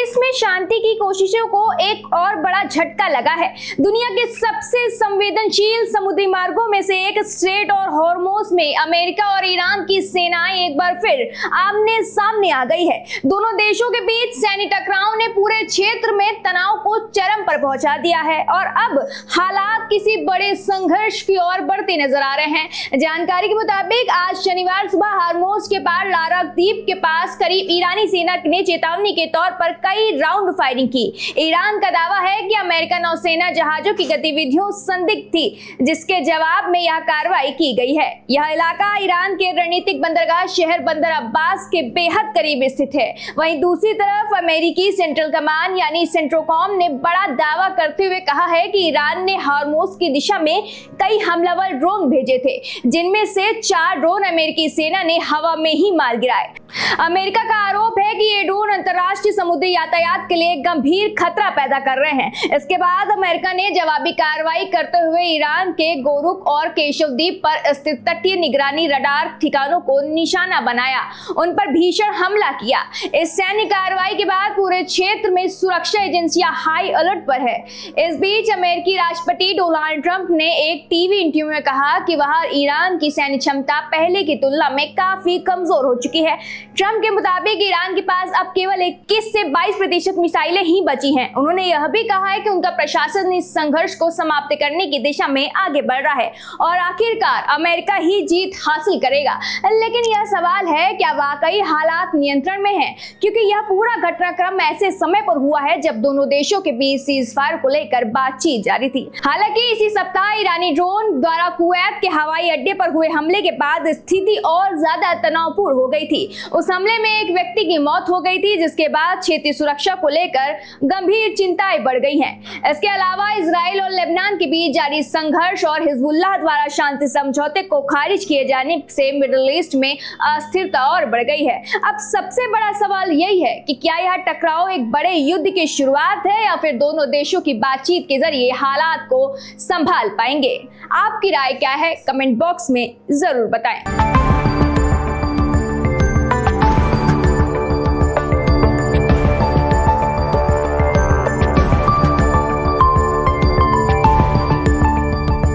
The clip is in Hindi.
इस में शांति की कोशिशों को एक और बड़ा झटका लगा है। दुनिया के सबसे संवेदनशील समुद्री मार्गों में से एक स्ट्रेट और हॉर्मोज में अमेरिका और ईरान की सेनाएं एक बार फिर आमने सामने आ गई है। दोनों देशों के बीच सैन्य टकराव ने पूरे क्षेत्र में तनाव को चरम पर पहुंचा दिया है और अब हालात किसी बड़े संघर्ष की ओर बढ़ते नजर आ रहे हैं। जानकारी के मुताबिक आज शनिवार सुबह हॉर्मोज के पार लारक द्वीप के पास करीब ईरानी सेना ने चेतावनी के तौर पर कई राउंड फायरिंग की। ईरान का दावा है कि अमेरिकन नौसेना जहाजों की गतिविधियों संदिग्ध थी, जिसके जवाब में यह कार्रवाई की गई है। यह इलाका ईरान के रणनीतिक बंदरगाह शहर बंदर अब्बास के बेहद करीब स्थित है। वहीं दूसरी तरफ अमेरिकी सेंट्रल कमांड यानी सेंट्रोकॉम ने बड़ा दावा करते हुए कहा है कि ईरान ने हॉर्मोज की दिशा में कई हमलावर ड्रोन भेजे थे, जिनमें से 4 ड्रोन अमेरिकी सेना ने हवा में ही मार गिराए। अमेरिका का आरोप है कि ये ड्रोन अंतर्राष्ट्रीय समुद्री यातायात के लिए गंभीर खतरा पैदा कर रहे हैं। इसके बाद अमेरिका ने जवाबी कार्रवाई करते हुए ईरान के गोरुक और केशव द्वीप पर स्थित तटीय निगरानी रडार ठिकानों को निशाना बनाया, उन पर भीषण हमला किया। इस सैन्य कार्रवाई के बाद पूरे क्षेत्र में सुरक्षा एजेंसियां हाई अलर्ट पर है। इस बीच अमेरिकी राष्ट्रपति डोनाल्ड ट्रंप ने एक टीवी इंटरव्यू में कहा कि वह ईरान की सैन्य क्षमता पहले की तुलना में काफी कमजोर हो चुकी है। ट्रंप के मुताबिक ईरान के पास अब केवल 21 से 22% मिसाइलें ही बची हैं। उन्होंने यह भी कहा है कि उनका प्रशासन इस संघर्ष को समाप्त करने की दिशा में आगे बढ़ रहा है और आखिरकार अमेरिका ही जीत हासिल करेगा। लेकिन यह सवाल है, क्या वाकई हालात नियंत्रण में हैं? क्योंकि यह पूरा घटनाक्रम ऐसे समय पर हुआ है जब दोनों देशों के बीच सीज़फायर को लेकर बातचीत जारी थी। हालांकि इसी सप्ताह ईरानी ड्रोन द्वारा कुवैत के हवाई अड्डे पर हुए हमले के बाद स्थिति और ज्यादा तनावपूर्ण हो गई थी। उस हमले में एक व्यक्ति की मौत हो गई थी, जिसके बाद क्षेत्रीय सुरक्षा को लेकर गंभीर चिंताएं बढ़ गई हैं। इसके अलावा इजराइल और लेबनान के बीच जारी संघर्ष और हिजबुल्लाह द्वारा शांति समझौते को खारिज किए जाने से मिडिल ईस्ट में अस्थिरता और बढ़ गई है। अब सबसे बड़ा सवाल यही है कि क्या यह टकराव एक बड़े युद्ध की शुरुआत है या फिर दोनों देशों की बातचीत के जरिए हालात को संभाल पाएंगे? आपकी राय क्या है? कमेंट बॉक्स में जरूर बताएं।